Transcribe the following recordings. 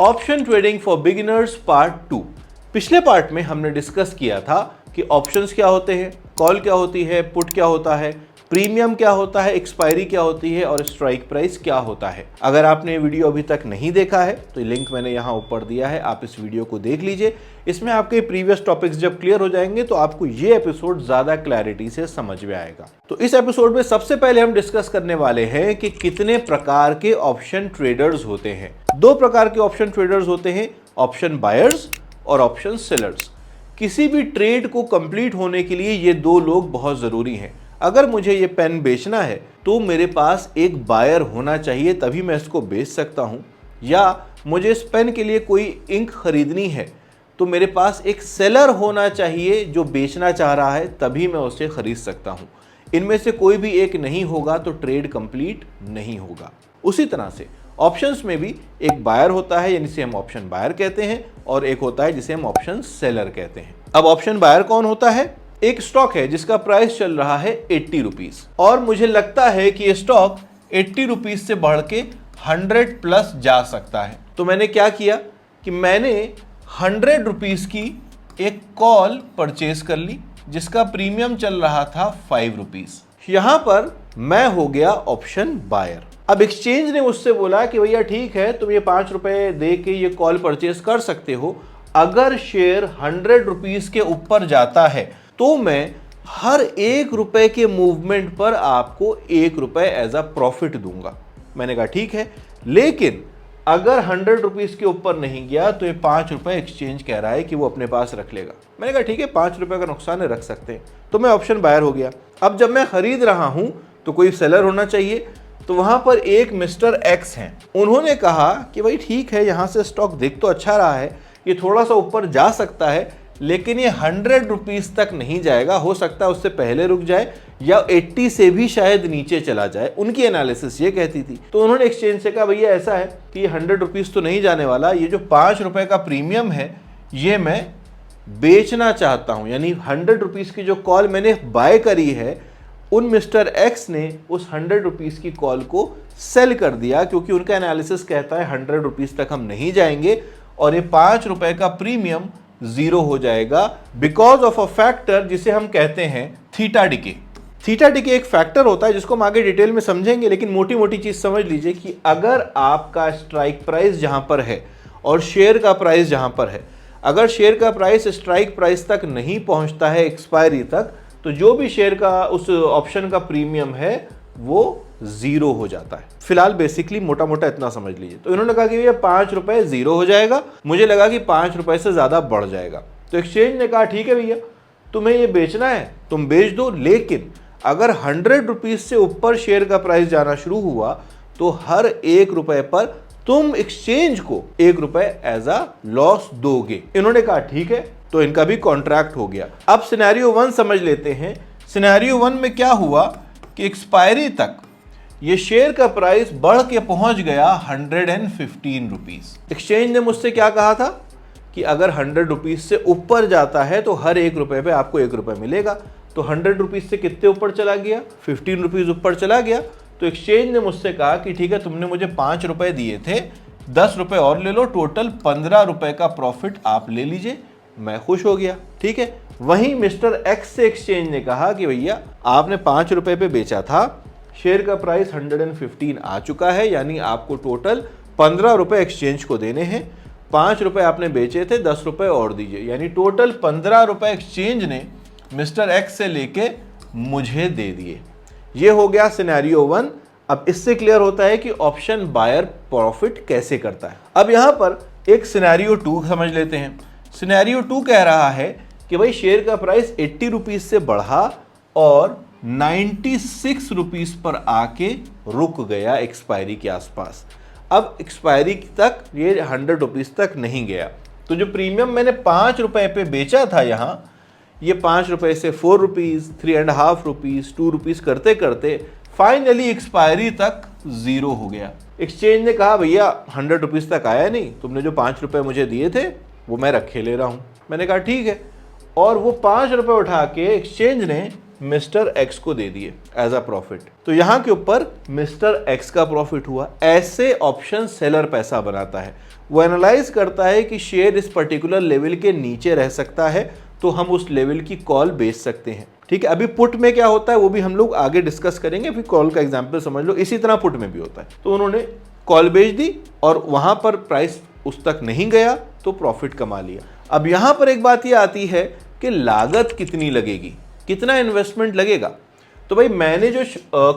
Option trading for beginners part 2। पिछले part में हमने डिस्कस किया था कि ऑप्शंस क्या होते हैं, कॉल क्या होती है, पुट क्या होता है, प्रीमियम क्या होता है, एक्सपायरी क्या होती है और स्ट्राइक प्राइस क्या होता है। अगर आपने वीडियो अभी तक नहीं देखा है तो लिंक मैंने यहाँ ऊपर दिया है, आप इस वीडियो को देख लीजिए। इसमें आपके प्रीवियस टॉपिक्स जब क्लियर हो जाएंगे तो आपको ये एपिसोड ज्यादा क्लैरिटी से समझ में आएगा। तो इस एपिसोड में सबसे पहले हम डिस्कस करने वाले हैं कि कितने प्रकार के ऑप्शन ट्रेडर्स होते हैं। दो प्रकार के ऑप्शन ट्रेडर्स होते हैं, ऑप्शन बायर्स और ऑप्शन सेलर्स। किसी भी ट्रेड को कंप्लीट होने के लिए ये दो लोग बहुत जरूरी हैं। अगर मुझे ये पेन बेचना है तो मेरे पास एक बायर होना चाहिए, तभी मैं इसको बेच सकता हूं, या मुझे इस पेन के लिए कोई इंक खरीदनी है तो मेरे पास एक सेलर होना चाहिए जो बेचना चाह रहा है, तभी मैं उसे खरीद सकता हूं। इनमें से कोई भी एक नहीं होगा तो ट्रेड कंप्लीट नहीं होगा। उसी तरह से ऑप्शंस में भी एक बायर होता है, यानी जिसे हम ऑप्शन बायर कहते हैं, और एक होता है जिसे हम ऑप्शन सेलर कहते हैं। अब ऑप्शन बायर कौन होता है? एक स्टॉक है जिसका प्राइस चल रहा है 80 रुपीज और मुझे लगता है कि ये स्टॉक 80 रुपीज से बढ़ के 100 प्लस जा सकता है। तो मैंने क्या किया कि मैंने 100 रुपीज की एक कॉल परचेज कर ली जिसका प्रीमियम चल रहा था 5 रुपीज। यहां पर मैं हो गया ऑप्शन बायर। अब एक्सचेंज ने मुझसे बोला कि भैया ठीक है, तुम ये 5 रुपए दे के ये कॉल परचेज कर सकते हो, अगर शेयर 100 रुपीज के ऊपर जाता है तो मैं हर 1 रुपए के मूवमेंट पर आपको 1 रुपए एज अ प्रॉफिट दूंगा। मैंने कहा ठीक है, लेकिन अगर 100 रुपीज के ऊपर नहीं गया तो ये 5 रुपए एक्सचेंज कह रहा है कि वो अपने पास रख लेगा। मैंने कहा ठीक है, 5 रुपए का नुकसान है, रख सकते हैं। तो मैं ऑप्शन बायर हो गया। अब जब मैं खरीद रहा हूं तो कोई सेलर होना चाहिए, तो वहां पर एक मिस्टर एक्स हैं। उन्होंने कहा कि भाई ठीक है, यहां से स्टॉक दिख तो अच्छा रहा है, ये थोड़ा सा ऊपर जा सकता है, लेकिन ये 100 रुपीज तक नहीं जाएगा, हो सकता है उससे पहले रुक जाए या 80 से भी शायद नीचे चला जाए। उनकी एनालिसिस ये कहती थी। तो उन्होंने एक्सचेंज से कहा भैया ऐसा है कि ये 100 रुपीज तो नहीं जाने वाला, ये जो 5 रुपए का प्रीमियम है ये मैं बेचना चाहता हूं। यानी 100 रुपीज की जो कॉल मैंने बाय करी है, उन मिस्टर एक्स ने उस 100 रुपीज की कॉल को सेल कर दिया, क्योंकि उनका एनालिसिस कहता है 100 रुपीज तक हम नहीं जाएंगे और ये 5 रुपए का प्रीमियम जीरो हो जाएगा, बिकॉज ऑफ अ फैक्टर जिसे हम कहते हैं थीटा डिके। थीटा डिके एक फैक्टर होता है जिसको हम आगे डिटेल में समझेंगे, लेकिन मोटी मोटी चीज समझ लीजिए कि अगर आपका स्ट्राइक प्राइस जहां पर है और शेयर का प्राइस जहां पर है, अगर शेयर का प्राइस स्ट्राइक प्राइस तक नहीं पहुंचता है एक्सपायरी तक, तो जो भी शेयर का उस ऑप्शन का प्रीमियम है वो जीरो हो जाता है। फिलहाल बेसिकली मोटा मोटा इतना समझ लीजिए। तो इन्होंने कहा कि भैया 5 रुपए जीरो हो जाएगा, मुझे लगा कि 5 रुपए से ज्यादा बढ़ जाएगा। तो एक्सचेंज ने कहा ठीक है भैया, तुम्हें ये बेचना है तुम बेच दो, लेकिन अगर 100 रुपीज से ऊपर शेयर का प्राइस जाना शुरू हुआ तो हर 1 रुपए पर तुम एक्सचेंज को 1 रुपए एज अ लॉस दोगे। इन्होंने कहा ठीक है, तो इनका भी कॉन्ट्रैक्ट हो गया। अब सिनेरियो 1 समझ लेते हैं। सिनेरियो 1 में क्या हुआ कि एक्सपायरी तक ये शेयर का प्राइस बढ़ के पहुंच गया 115 रुपीज। एक्सचेंज ने मुझसे क्या कहा था कि अगर 100 रुपीज से ऊपर जाता है तो हर 1 रुपए पे आपको 1 रुपए मिलेगा। तो 100 रुपीज से कितने ऊपर चला गया? 15 रुपीज ऊपर चला गया। तो एक्सचेंज ने मुझसे कहा कि ठीक है, तुमने मुझे 5 रुपए दिए थे, 10 रुपए और ले लो, टोटल 15 रुपए का प्रॉफिट आप ले लीजिए। मैं खुश हो गया। ठीक है, वहीं मिस्टर एक्स से एक्सचेंज ने कहा कि भैया आपने 5 रुपए पे बेचा था, शेयर का प्राइस 115 आ चुका है, यानी आपको टोटल 15 रुपए एक्सचेंज को देने हैं। 5 रुपए आपने बेचे थे, 10 रुपए और दीजिए, यानी टोटल 15 रुपए एक्सचेंज ने मिस्टर एक्स से लेके मुझे दे दिए। ये हो गया सिनेरियो 1। अब इससे क्लियर होता है कि ऑप्शन बायर प्रॉफिट कैसे करता है। अब यहां पर एक सिनेरियो 2 समझ लेते हैं। सिनेरियो 2 कह रहा है कि भाई शेयर का प्राइस 80 रुपीज से बढ़ा और 96 रुपीज पर आके रुक गया एक्सपायरी के आसपास। अब एक्सपायरी तक ये 100 रुपीज तक नहीं गया, तो जो प्रीमियम मैंने 5 रुपए पे बेचा था यहां, ये 5 रुपए से 4 रुपीज, 3.5 रुपीज, 2 रुपीज करते करते फाइनली एक्सपायरी तक जीरो हो गया। एक्सचेंज ने कहा भैया 100 रुपीज तक आया नहीं, तुमने जो 5 रुपए मुझे दिए थे वो मैं रखे ले रहा हूं। मैंने कहा ठीक है, और वो 5 रुपए उठा के एक्सचेंज ने मिस्टर एक्स को दे दिए एज अ प्रॉफिट, तो यहां के ऊपर मिस्टर एक्स का प्रॉफिट हुआ। ऐसे ऑप्शन सेलर पैसा बनाता है। वो एनालाइज करता है कि शेयर इस पर्टिकुलर लेवल के नीचे रह सकता है तो हम उस लेवल की कॉल बेच सकते हैं। ठीक है, अभी पुट में क्या होता है वो भी हम लोग आगे डिस्कस करेंगे, फिर कॉल का एग्जांपल समझ लो। इसी तरह पुट में भी होता है। तो उन्होंने कॉल बेच दी और वहां पर प्राइस उस तक नहीं गया तो प्रॉफिट कमा लिया। अब यहां पर एक बात ये आती है कि लागत कितनी लगेगी, कितना इन्वेस्टमेंट लगेगा। तो भाई मैंने जो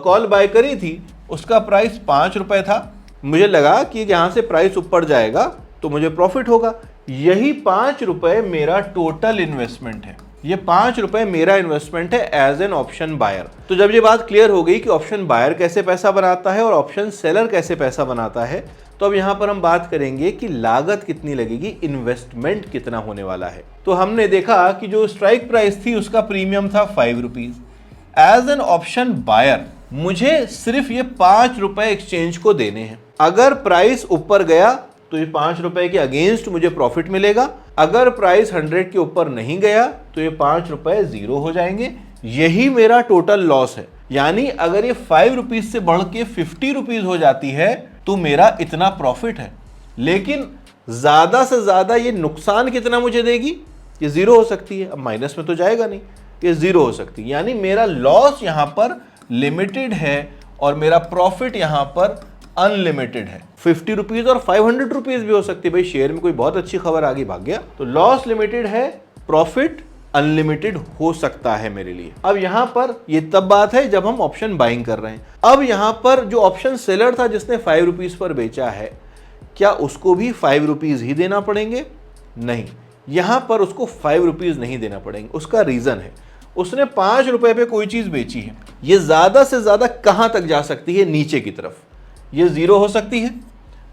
कॉल बाय करी थी उसका प्राइस 5 रुपए था। मुझे लगा कि यहां से प्राइस ऊपर जाएगा तो मुझे प्रॉफिट होगा। यही 5 रुपए मेरा टोटल इन्वेस्टमेंट है। ये 5 रुपए मेरा इन्वेस्टमेंट है एज एन ऑप्शन बायर। तो जब ये बात क्लियर हो गई कि ऑप्शन बायर कैसे पैसा बनाता है और ऑप्शन सेलर कैसे पैसा बनाता है, तो अब यहां पर हम बात करेंगे कि लागत कितनी लगेगी, इन्वेस्टमेंट कितना होने वाला है। तो हमने देखा कि जो स्ट्राइक प्राइस थी उसका प्रीमियम था 5 rupees. As an option buyer मुझे सिर्फ ये 5 रुपए एक्सचेंज को देने हैं। अगर प्राइस ऊपर गया तो ये 5 रुपए के अगेंस्ट मुझे प्रॉफिट मिलेगा। अगर प्राइस 100 के ऊपर नहीं गया तो ये 5 रुपए जीरो हो जाएंगे। यही मेरा टोटल लॉस है। यानी अगर ये 5 रुपीज से बढ़ के 50 रुपीज हो जाती है तो मेरा इतना प्रॉफिट है। लेकिन ज्यादा से ज्यादा ये नुकसान कितना मुझे देगी, ये जीरो हो सकती है। अब माइनस में तो जाएगा नहीं, ये जीरो हो सकती है। यानी मेरा लॉस यहां पर लिमिटेड है और मेरा प्रॉफिट यहां पर अनलिमिटेड है। 50 रुपीज और 500 रुपीज भी हो सकती है। भाई शेयर में कोई बहुत अच्छी खबर आ गई, भाग गया, तो लॉस लिमिटेड है, प्रॉफिट अनलिमिटेड हो सकता है मेरे लिए। अब यहां पर ये तब बात है जब हम ऑप्शन बाइंग कर रहे हैं। अब यहां पर जो ऑप्शन सेलर था जिसने 5 रुपीज पर बेचा है, क्या उसको भी 5 रुपीज ही देना पड़ेंगे? नहीं, यहां पर उसको 5 रुपीज नहीं देना पड़ेंगे। उसका रीजन है उसने 5 रुपए पे कोई चीज बेची है। ये ज्यादा से ज्यादा कहां तक जा सकती है, नीचे की तरफ। ये जीरो हो सकती है,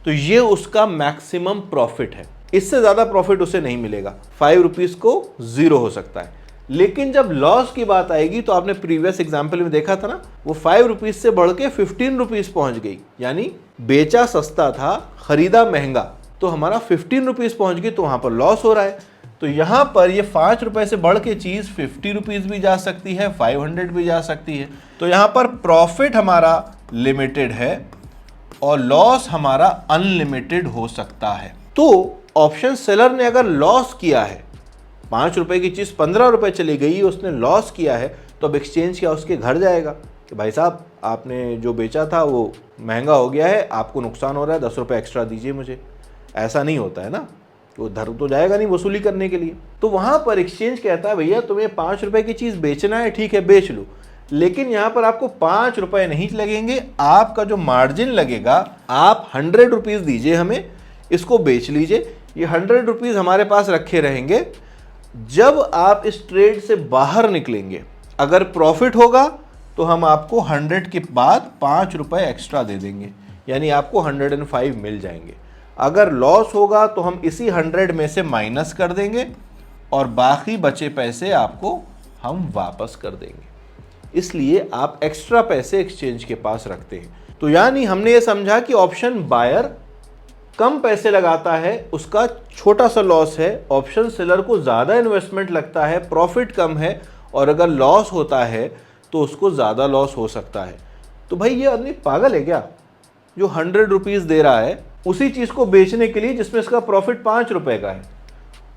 तो ये उसका मैक्सिमम प्रॉफिट है। इससे ज्यादा प्रॉफिट उसे नहीं मिलेगा। 5 रुपीज को जीरो हो सकता है। लेकिन जब लॉस की बात आएगी तो आपने प्रीवियस एग्जाम्पल में देखा था ना, वो 5 रुपीज से बढ़ के 15 रुपीज पहुंच गई। यानी बेचा सस्ता था, खरीदा महंगा, तो हमारा 15 रुपीज पहुंच गई, तो वहां पर लॉस हो रहा है। तो यहां पर ये 5 रुपए से बढ़ के चीज 50 रुपीज भी जा सकती है, 500 भी जा सकती है। तो यहां पर प्रॉफिट हमारा लिमिटेड है और लॉस हमारा अनलिमिटेड हो सकता है। तो ऑप्शन सेलर ने अगर लॉस किया है, 5 रुपए की चीज 15 रुपए चली गई, उसने लॉस किया है, तो अब एक्सचेंज क्या उसके घर जाएगा कि भाई साहब आपने जो बेचा था वो महंगा हो गया है, आपको नुकसान हो रहा है, 10 रुपए एक्स्ट्रा दीजिए मुझे। ऐसा नहीं होता है ना, वो धर तो जाएगा नहीं वसूली करने के लिए। तो वहां पर एक्सचेंज कहता है भैया तुम्हें 5 रुपए की चीज बेचना है, ठीक है बेच लो, लेकिन यहां पर आपको 5 रुपए नहीं लगेंगे। आपका जो मार्जिन लगेगा, आप 100 रुपीज दीजिए हमें, इसको बेच लीजिए। ये 100 रुपीज हमारे पास रखे रहेंगे। जब आप इस ट्रेड से बाहर निकलेंगे, अगर प्रॉफिट होगा तो हम आपको 100 के बाद 5 रुपए एक्स्ट्रा दे देंगे, यानी आपको 105 मिल जाएंगे। अगर लॉस होगा तो हम इसी 100 में से माइनस कर देंगे और बाकी बचे पैसे आपको हम वापस कर देंगे। इसलिए आप एक्स्ट्रा पैसे एक्सचेंज के पास रखते हैं। तो यानी हमने ये समझा कि ऑप्शन बायर कम पैसे लगाता है, उसका छोटा सा लॉस है। ऑप्शन सेलर को ज्यादा इन्वेस्टमेंट लगता है, प्रॉफिट कम है, और अगर लॉस होता है तो उसको ज्यादा लॉस हो सकता है। तो भाई ये आदमी पागल है क्या, जो 100 रुपीज दे रहा है उसी चीज को बेचने के लिए जिसमें इसका प्रॉफिट 5 रुपए का है,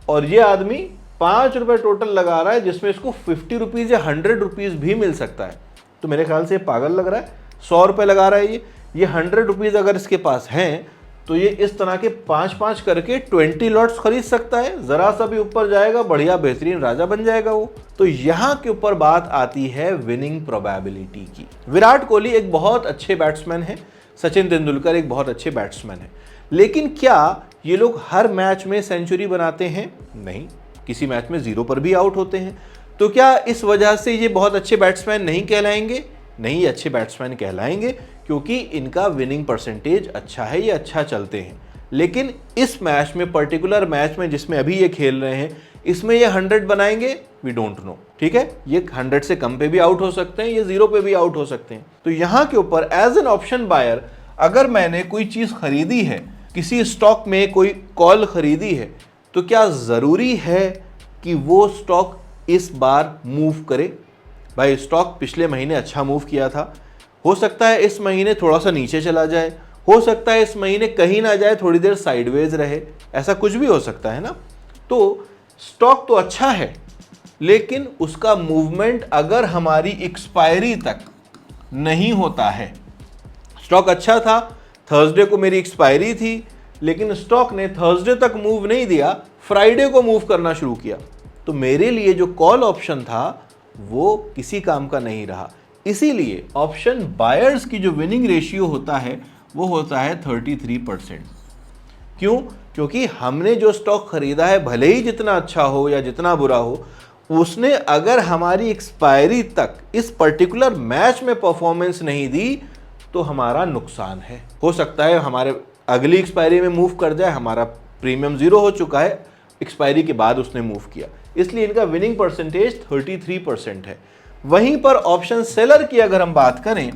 और ये आदमी 5 रुपए टोटल लगा रहा है जिसमें इसको 50 रुपीज या 100 रुपीज भी मिल सकता है। तो मेरे ख्याल से पागल लग रहा है। 100 रुपए लगा रहा है ये 100 रुपीज अगर इसके पास हैं तो ये इस तरह के 5-5 करके 20 लॉट्स खरीद सकता है। जरा सा भी ऊपर जाएगा, बढ़िया बेहतरीन राजा बन जाएगा वो। तो यहां के ऊपर बात आती है विनिंग प्रोबेबिलिटी की। विराट कोहली एक बहुत अच्छे बैट्समैन है, सचिन तेंदुलकर एक बहुत अच्छे बैट्समैन है, लेकिन क्या ये लोग हर मैच में सेंचुरी बनाते हैं? नहीं, किसी मैच में 0 पर भी आउट होते हैं। तो क्या इस वजह से ये बहुत अच्छे बैट्समैन नहीं कहलाएंगे? नहीं, ये अच्छे बैट्समैन कहलाएंगे क्योंकि इनका विनिंग परसेंटेज अच्छा है, ये अच्छा चलते हैं। लेकिन इस मैच में, पर्टिकुलर मैच में जिसमें अभी ये खेल रहे हैं, इसमें ये 100 बनाएंगे, वी डोंट नो। ठीक है, ये 100 से कम पे भी आउट हो सकते हैं, ये 0 पे भी आउट हो सकते हैं। तो यहां के ऊपर एज एन ऑप्शन बायर अगर मैंने कोई चीज खरीदी है, किसी स्टॉक में कोई कॉल खरीदी है, तो क्या जरूरी है कि वो स्टॉक इस बार मूव करे? भाई स्टॉक पिछले महीने अच्छा मूव किया था, हो सकता है इस महीने थोड़ा सा नीचे चला जाए, हो सकता है इस महीने कहीं ना जाए, थोड़ी देर साइडवेज रहे, ऐसा कुछ भी हो सकता है ना। तो स्टॉक तो अच्छा है, लेकिन उसका मूवमेंट अगर हमारी एक्सपायरी तक नहीं होता है, स्टॉक अच्छा था, थर्सडे को मेरी एक्सपायरी थी, लेकिन स्टॉक ने थर्सडे तक मूव नहीं दिया, फ्राइडे को मूव करना शुरू किया, तो मेरे लिए जो कॉल ऑप्शन था वो किसी काम का नहीं रहा। इसीलिए ऑप्शन बायर्स की जो विनिंग रेशियो होता है वो होता है 33%। क्यों? क्योंकि हमने जो स्टॉक खरीदा है, भले ही जितना अच्छा हो या जितना बुरा हो, उसने अगर हमारी एक्सपायरी तक इस पर्टिकुलर मैच में परफॉर्मेंस नहीं दी तो हमारा नुकसान है। हो सकता है हमारे अगली एक्सपायरी में मूव कर जाए, हमारा प्रीमियम 0 हो चुका है, एक्सपायरी के बाद उसने मूव किया, इसलिए इनका विनिंग परसेंटेज 33% है। वहीं पर ऑप्शन सेलर की अगर हम बात करें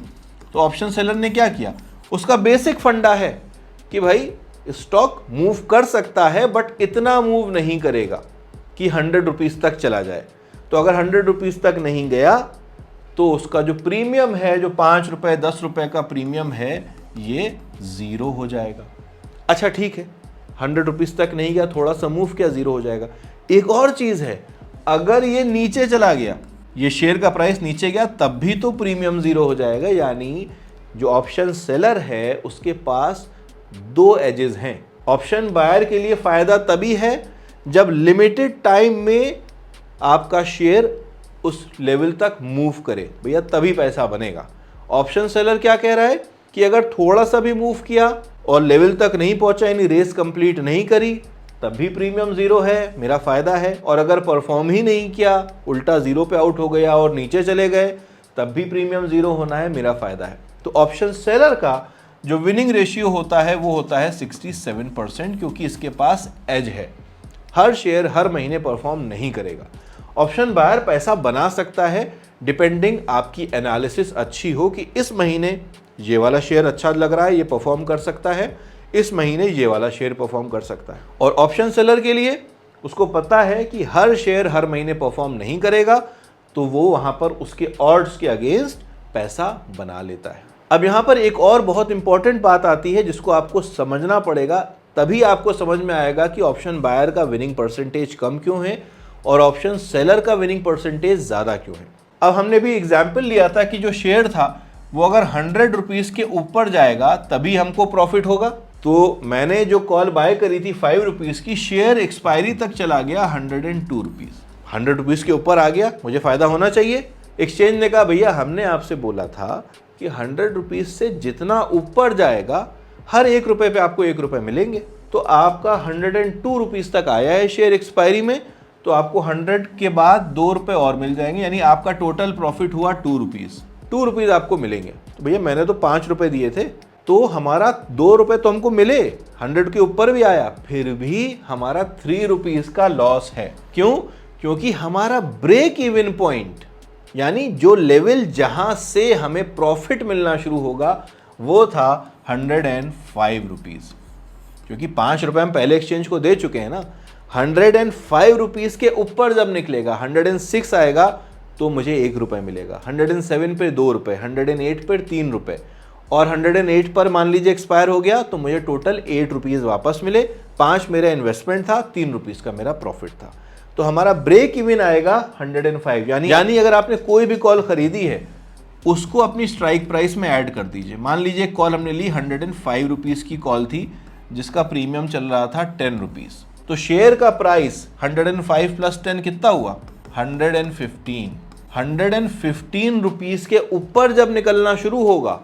तो ऑप्शन सेलर ने क्या किया, उसका बेसिक फंडा है कि भाई स्टॉक मूव कर सकता है बट इतना मूव नहीं करेगा कि 100 रुपीज़ तक चला जाए। तो अगर 100 रुपीज़ तक नहीं गया तो उसका जो प्रीमियम है, जो 5 रुपए 10 रुपए का प्रीमियम है, ये 0 हो जाएगा। अच्छा ठीक है, 100 रुपीज़ तक नहीं गया, थोड़ा सा मूव किया, 0 हो जाएगा। एक और चीज़ है, अगर ये नीचे चला गया, ये शेयर का प्राइस नीचे गया, तब भी तो प्रीमियम 0 हो जाएगा। यानी जो ऑप्शन सेलर है उसके पास दो एजेस हैं। ऑप्शन बायर के लिए फायदा तभी है जब लिमिटेड टाइम में आपका शेयर उस लेवल तक मूव करे, भैया तभी पैसा बनेगा। ऑप्शन सेलर क्या कह रहा है कि अगर थोड़ा सा भी मूव किया और लेवल तक नहीं पहुंचा, यानी रेस कंप्लीट नहीं करी, तब भी प्रीमियम 0 है, मेरा फायदा है। और अगर परफॉर्म ही नहीं किया, उल्टा 0 पे आउट हो गया और नीचे चले गए, तब भी प्रीमियम 0 होना है, मेरा फायदा है। तो ऑप्शन सेलर का जो विनिंग रेशियो होता है वो होता है 67%, क्योंकि इसके पास एज है, हर शेयर हर महीने परफॉर्म नहीं करेगा। ऑप्शन बायर पैसा बना सकता है डिपेंडिंग आपकी एनालिसिस अच्छी हो कि इस महीने ये वाला शेयर अच्छा लग रहा है, ये परफॉर्म कर सकता है, इस महीने ये वाला शेयर परफॉर्म कर सकता है। और ऑप्शन सेलर के लिए उसको पता है कि हर शेयर हर महीने परफॉर्म नहीं करेगा, तो वो वहां पर उसके ऑड्स के अगेंस्ट पैसा बना लेता है। अब यहां पर एक और बहुत इंपॉर्टेंट बात आती है जिसको आपको समझना पड़ेगा, तभी आपको समझ में आएगा कि ऑप्शन बायर का विनिंग परसेंटेज कम क्यों है और ऑप्शन सेलर का विनिंग परसेंटेज ज्यादा क्यों है। अब हमने भी एग्जाम्पल लिया था कि जो शेयर था वो अगर 100 रुपीज के ऊपर जाएगा तभी हमको प्रॉफिट होगा। तो मैंने जो कॉल बाय करी थी 5 रुपीज की, शेयर एक्सपायरी तक चला गया 102 रुपीज, 100 रुपीज के ऊपर आ गया, मुझे फायदा होना चाहिए। एक्सचेंज ने कहा भैया हमने आपसे बोला था कि 100 रुपीज से जितना ऊपर जाएगा हर 1 रुपए पे आपको 1 रुपए मिलेंगे। तो आपका 102 रुपीज तक आया है शेयर एक्सपायरी में, तो आपको 100 के बाद 2 रुपए और मिल जाएंगे, यानी आपका टोटल प्रॉफिट हुआ 2 रुपीज। 2 रुपीज आपको मिलेंगे। तो भैया मैंने तो 5 रुपए दिए थे, तो हमारा 2 रुपए तो हमको मिले, 100 के ऊपर भी आया, फिर भी हमारा 3 रुपीज का लॉस है। क्यों? क्योंकि हमारा ब्रेक इवन पॉइंट, यानी जो लेवल जहां से हमें प्रॉफिट मिलना शुरू होगा वो था 105 रुपीज। क्योंकि 5 रुपए हम पहले एक्सचेंज को दे चुके हैं ना, 105 रुपीज के ऊपर जब निकलेगा, 106 आएगा तो मुझे 1 रुपए मिलेगा, 107 पे 2 रुपए, 108 पर 3 रुपए, और 108 पर मान लीजिए एक्सपायर हो गया तो मुझे टोटल 8 रुपीज वापस मिले। 5 मेरा इन्वेस्टमेंट था, 3 रुपीज का मेरा प्रॉफिट था। तो हमारा ब्रेक इवन आएगा 105। यानी अगर आपने कोई भी कॉल खरीदी है उसको अपनी स्ट्राइक प्राइस में ऐड कर दीजिए। मान लीजिए कॉल हमने ली 105 रुपीज की कॉल थी जिसका प्रीमियम चल रहा था 10 रुपीज, तो शेयर का प्राइस 105 प्लस 10 कितना हुआ? 115। 115 रुपीज के ऊपर जब निकलना शुरू होगा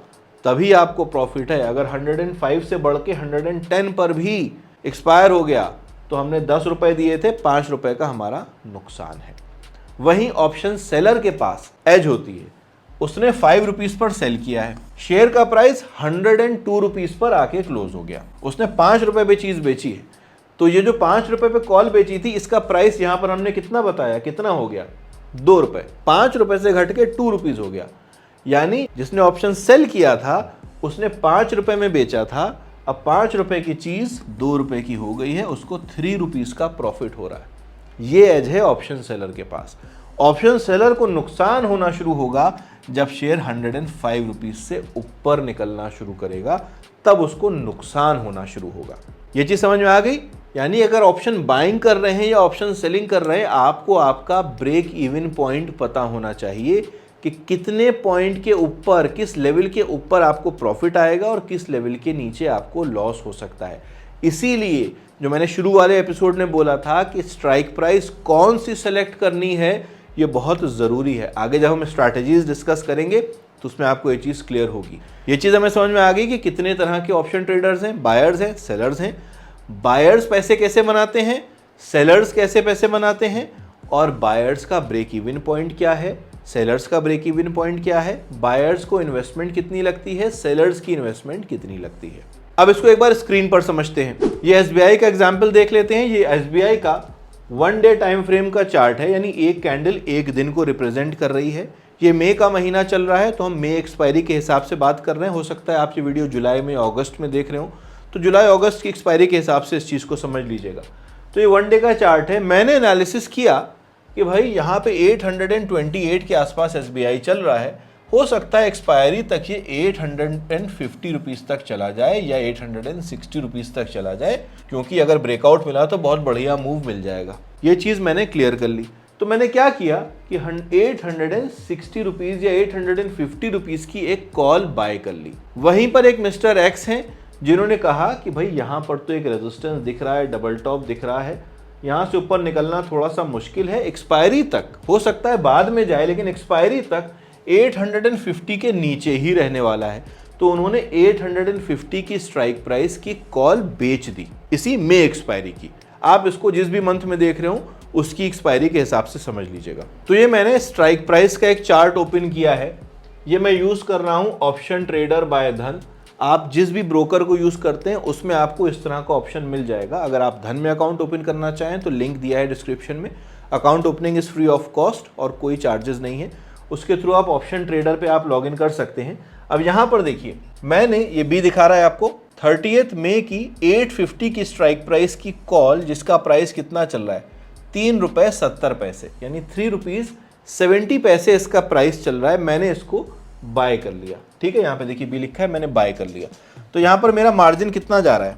तभी आपको प्रॉफिट है। अगर 105 से बढ़ के 110 पर भी एक्सपायर हो गया तो हमने 10 रुपए दिए थे, 5 रुपए का हमारा नुकसान है। वहीं ऑप्शन सेलर के पास एज होती है, उसने 5 रुपीज पर सेल किया है, शेयर का प्राइस 102 रुपीज पर आके क्लोज हो गया, उसने 5 रुपए पे चीज बेची है। तो ये जो 5 रुपए पे कॉल बेची थी इसका प्राइस यहां पर हमने कितना बताया, कितना हो गया? 2 रुपए। 5 रुपए से घट के 2 रुपीज हो गया। यानी जिसने ऑप्शन सेल किया था उसने 5 रुपए में बेचा था, अब 5 रुपए की चीज 2 रुपए की हो गई है, उसको 3 रुपीज का प्रॉफिट हो रहा है। ये एज है ऑप्शन सेलर के पास। ऑप्शन सेलर को नुकसान होना शुरू होगा जब शेयर 105 रुपीज से ऊपर निकलना शुरू करेगा, तब उसको नुकसान होना शुरू होगा। ये चीज समझ में आ गई? यानी अगर ऑप्शन बाइंग कर रहे हैं या ऑप्शन सेलिंग कर रहे हैं, आपको आपका ब्रेक इवन पॉइंट पता होना चाहिए कि कितने पॉइंट के ऊपर, किस लेवल के ऊपर आपको प्रॉफिट आएगा और किस लेवल के नीचे आपको लॉस हो सकता है। इसीलिए जो मैंने शुरू वाले एपिसोड में बोला था कि स्ट्राइक प्राइस कौन सी सेलेक्ट करनी है, ये बहुत ज़रूरी है। आगे जब हम स्ट्रैटेजीज डिस्कस करेंगे तो उसमें आपको ये चीज़ क्लियर होगी। ये चीज़ हमें समझ में आ गई कि कितने तरह के ऑप्शन ट्रेडर्स हैं, बायर्स हैं, सेलर्स हैं। बायर्स पैसे कैसे बनाते हैं, सेलर्स कैसे पैसे बनाते हैं, और बायर्स का ब्रेक इवन पॉइंट क्या है, सेलर्स का ब्रेक इवन पॉइंट क्या है, बायर्स को इन्वेस्टमेंट कितनी लगती है, सेलर्स की इन्वेस्टमेंट कितनी लगती है। अब इसको एक बार स्क्रीन पर समझते हैं। ये एसबीआई का एग्जाम्पल देख लेते हैं। ये एसबीआई का 1 डे टाइम फ्रेम का चार्ट है, यानी एक कैंडल एक दिन को रिप्रेजेंट कर रही है। ये मई का महीना चल रहा है, तो हम मई एक्सपायरी के हिसाब से बात कर रहे हैं। हो सकता है आप ये वीडियो जुलाई में, अगस्त में देख रहे हो, तो जुलाई अगस्त की एक्सपायरी के हिसाब से इस चीज़ को समझ लीजिएगा। तो ये 1 डे का चार्ट है। मैंने एनालिसिस किया कि भाई यहाँ पे 828 के आसपास एसबीआई चल रहा है। हो सकता है एक्सपायरी तक ये 850 रुपीज़ तक चला जाए या 860 रुपीज़ तक चला जाए, क्योंकि अगर ब्रेकआउट मिला तो बहुत बढ़िया मूव मिल जाएगा। ये चीज़ मैंने क्लियर कर ली। तो मैंने क्या किया कि 860 रुपीज़ या 850 रुपीज़ की एक कॉल बाय कर ली। वहीं पर एक मिस्टर एक्स हैं जिन्होंने कहा कि भाई यहाँ पर तो एक रेजिस्टेंस दिख रहा है, डबल टॉप दिख रहा है, यहाँ से ऊपर निकलना थोड़ा सा मुश्किल है, एक्सपायरी तक हो सकता है बाद में जाए, लेकिन एक्सपायरी तक 850 के नीचे ही रहने वाला है। तो उन्होंने 850 की स्ट्राइक प्राइस की कॉल बेच दी, इसी मई एक्सपायरी की। आप इसको जिस भी मंथ में देख रहे हो उसकी एक्सपायरी के हिसाब से समझ लीजिएगा। तो ये मैंने स्ट्राइक प्राइस का एक चार्ट ओपन किया है। ये मैं यूज़ कर रहा हूँ ऑप्शन ट्रेडर बाय धन। आप जिस भी ब्रोकर को यूज़ करते हैं उसमें आपको इस तरह का ऑप्शन मिल जाएगा। अगर आप धन में अकाउंट ओपन करना चाहें तो लिंक दिया है डिस्क्रिप्शन में। Account opening is free of cost और कोई चार्जेस नहीं है। उसके थ्रू आप ऑप्शन ट्रेडर पे आप लॉगिन कर सकते हैं। अब यहाँ पर देखिए, मैंने ये बी दिखा रहा है आपको 30 मई की 850 की स्ट्राइक प्राइस की कॉल, जिसका प्राइस कितना चल रहा है, 3 रुपये 70 पैसे, यानी 3 रुपीज़ 70 पैसे इसका प्राइस चल रहा है। मैंने इसको बाय कर लिया। ठीक है, यहाँ पे देखिए बी लिखा है, मैंने बाय कर लिया। तो यहाँ पर मेरा मार्जिन कितना जा रहा है,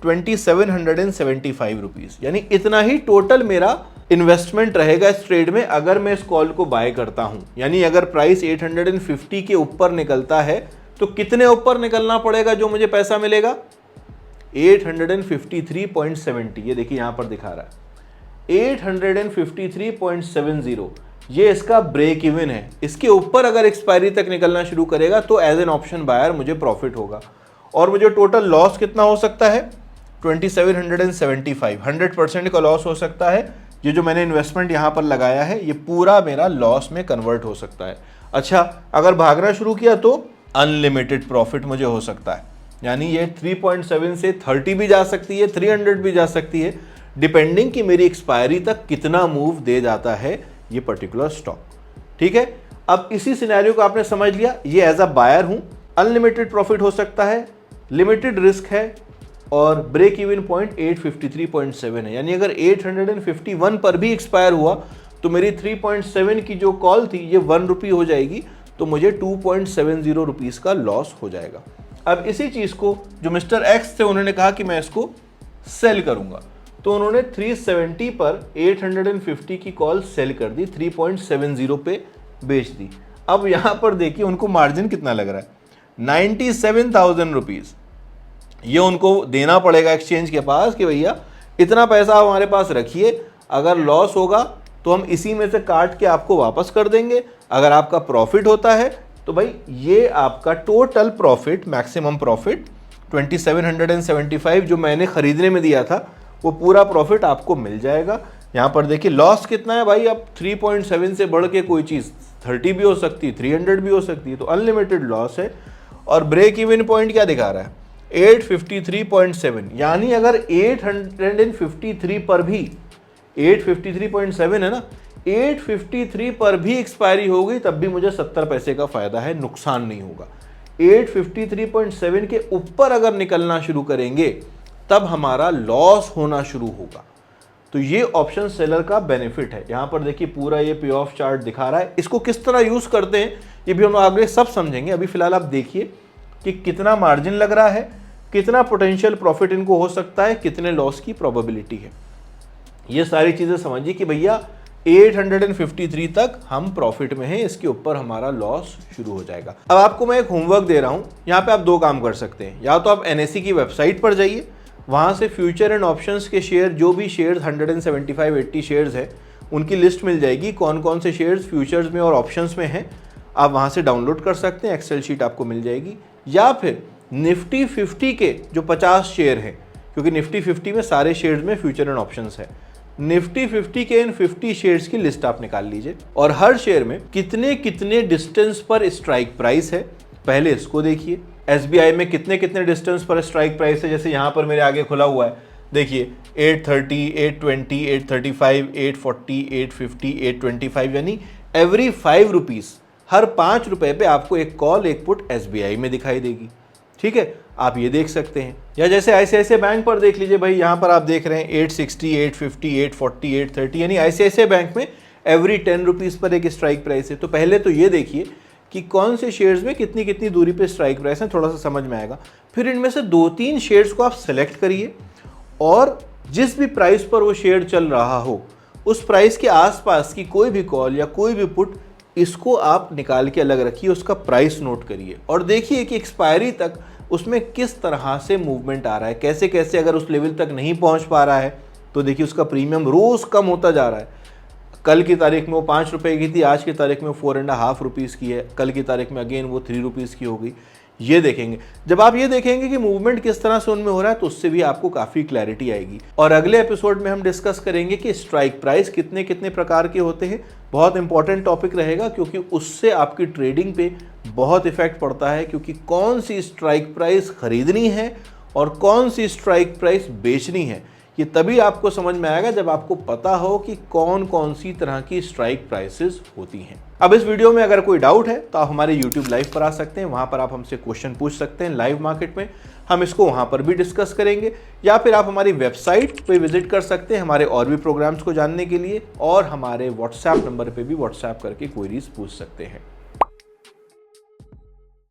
2775 रुपीज़, यानी इतना ही टोटल मेरा इन्वेस्टमेंट रहेगा इस ट्रेड में अगर मैं इस कॉल को बाय करता हूं। यानी अगर प्राइस 850 के ऊपर निकलता है तो कितने ऊपर निकलना पड़ेगा जो मुझे पैसा मिलेगा, 853.70। ये देखिए यहां पर दिखा रहा है 853.70, ये इसका ब्रेक इवन है। इसके ऊपर अगर एक्सपायरी तक निकलना शुरू करेगा तो एज एन ऑप्शन बायर मुझे प्रॉफिट होगा, और मुझे टोटल लॉस कितना हो सकता है, 2775, 100% का लॉस हो सकता है। ये जो मैंने इन्वेस्टमेंट यहाँ पर लगाया है ये पूरा मेरा लॉस में कन्वर्ट हो सकता है। अच्छा, अगर भागना शुरू किया तो अनलिमिटेड प्रॉफिट मुझे हो सकता है, यानी ये 3.7 से 30 भी जा सकती है, 300 भी जा सकती है, डिपेंडिंग कि मेरी एक्सपायरी तक कितना मूव दे जाता है ये पर्टिकुलर स्टॉक। ठीक है, अब इसी सिनेरियो को आपने समझ लिया। ये एज अ बायर हूँ, अनलिमिटेड प्रॉफिट हो सकता है, लिमिटेड रिस्क है, और ब्रेक इवन पॉइंट 853.7 है। यानी अगर 851 पर भी एक्सपायर हुआ तो मेरी 3.7 की जो कॉल थी ये 1 रुपये हो जाएगी, तो मुझे 2.70 रुपीज़ का लॉस हो जाएगा। अब इसी चीज़ को जो मिस्टर एक्स थे उन्होंने कहा कि मैं इसको सेल करूंगा, तो उन्होंने 370 पर 850 की कॉल सेल कर दी, 3.70 पे बेच दी। अब यहाँ पर देखिए उनको मार्जिन कितना लग रहा है, 97,000 रुपीज़। ये उनको देना पड़ेगा एक्सचेंज के पास कि भैया इतना पैसा हमारे पास रखिए, अगर लॉस होगा तो हम इसी में से काट के आपको वापस कर देंगे, अगर आपका प्रॉफिट होता है तो भाई ये आपका टोटल प्रॉफिट, मैक्सिमम प्रॉफिट 2775 जो मैंने खरीदने में दिया था वो पूरा प्रॉफिट आपको मिल जाएगा। यहाँ पर देखिए लॉस कितना है भाई, अब 3.7 से बढ़ के कोई चीज़ 30 भी हो सकती है, 300 भी हो सकती है, तो अनलिमिटेड लॉस है। और ब्रेक इवन पॉइंट क्या दिखा रहा है, 853.7, यानी अगर 853 पर भी, 853.7 है ना, 853 पर भी एक्सपायरी हो गई तब भी मुझे 70 पैसे का फायदा है, नुकसान नहीं होगा। 853.7 के ऊपर अगर निकलना शुरू करेंगे तब हमारा लॉस होना शुरू होगा। तो तो ये ऑप्शन सेलर का बेनिफिट है। यहाँ पर देखिए पूरा ये पे ऑफ चार्ट दिखा रहा है। इसको किस तरह यूज करते हैं ये भी हम आगे सब समझेंगे। अभी फिलहाल आप देखिए कि कितना मार्जिन लग रहा है, कितना पोटेंशियल प्रॉफिट इनको हो सकता है, कितने लॉस की प्रोबेबिलिटी है। ये सारी चीजें समझिए कि भैया 853 तक हम प्रॉफिट में हैं, इसके ऊपर हमारा लॉस शुरू हो जाएगा। अब आपको मैं एक होमवर्क दे रहा हूं, यहाँ पे आप दो काम कर सकते हैं। या तो आप NSE की वेबसाइट पर जाइए, वहां से फ्यूचर एंड ऑप्शंस के शेयर, जो भी शेयर्स 175-80 शेयर्स है उनकी लिस्ट मिल जाएगी, कौन कौन से शेयर्स फ्यूचर्स में और ऑप्शंस में हैं, आप वहां से डाउनलोड कर सकते हैं, एक्सेल शीट आपको मिल जाएगी। या फिर निफ्टी 50 के जो 50 शेयर हैं, क्योंकि निफ्टी 50 में सारे शेयर्स में फ्यूचर एंड ऑप्शंस है, निफ्टी 50 के इन 50 शेयर्स की लिस्ट आप निकाल लीजिए और हर शेयर में कितने कितने डिस्टेंस पर स्ट्राइक प्राइस है पहले इसको देखिए। SBI में कितने कितने डिस्टेंस पर स्ट्राइक प्राइस है, जैसे यहाँ पर मेरे आगे खुला हुआ है, देखिए 830, 820, 835, 840, 850, 825, यानी एवरी 5 रुपीज, हर 5 रुपए पे आपको एक कॉल एक पुट SBI में दिखाई देगी। ठीक है, आप ये देख सकते हैं। या जैसे ICICI बैंक पर देख लीजिए भाई, यहाँ पर आप देख रहे हैं 860, 850, 840, 830, यानी ICICI बैंक में एवरी 10 रुपीज पर एक स्ट्राइक प्राइस है। तो पहले तो ये देखिए कि कौन से शेयर्स में कितनी कितनी दूरी पे स्ट्राइक प्राइस है, थोड़ा सा समझ में आएगा। फिर इनमें से 2-3 शेयर्स को आप सेलेक्ट करिए और जिस भी प्राइस पर वो शेयर चल रहा हो उस प्राइस के आसपास की कोई भी कॉल या कोई भी पुट, इसको आप निकाल के अलग रखिए, उसका प्राइस नोट करिए और देखिए कि एक्सपायरी तक उसमें किस तरह से मूवमेंट आ रहा है, कैसे कैसे। अगर उस लेवल तक नहीं पहुंच पा रहा है तो देखिए उसका प्रीमियम रोज कम होता जा रहा है। कल की तारीख में वो 5 रुपए की थी, आज की तारीख में 4.5 रुपीज़ की है, कल की तारीख में अगेन वो 3 रुपीज़ की हो गई। ये देखेंगे, जब आप ये देखेंगे कि मूवमेंट किस तरह से उनमें हो रहा है तो उससे भी आपको काफ़ी क्लैरिटी आएगी। और अगले एपिसोड में हम डिस्कस करेंगे कि स्ट्राइक प्राइस कितने कितने प्रकार के होते हैं। बहुत इंपॉर्टेंट टॉपिक रहेगा क्योंकि उससे आपकी ट्रेडिंग पे बहुत इफेक्ट पड़ता है, क्योंकि कौन सी स्ट्राइक प्राइस खरीदनी है और कौन सी स्ट्राइक प्राइस बेचनी है, ये तभी आपको समझ में आएगा जब आपको पता हो कि कौन कौन सी तरह की स्ट्राइक प्राइसेस होती हैं। अब इस वीडियो में अगर कोई डाउट है तो आप हमारे YouTube लाइव पर आ सकते हैं, वहां पर आप हमसे क्वेश्चन पूछ सकते हैं लाइव मार्केट में, हम इसको वहां पर भी डिस्कस करेंगे। या फिर आप हमारी वेबसाइट पे विजिट कर सकते हैं हमारे और भी प्रोग्राम्स को जानने के लिए, और हमारे व्हाट्सएप नंबर पे भी व्हाट्सएप करके क्वेरीज पूछ सकते हैं।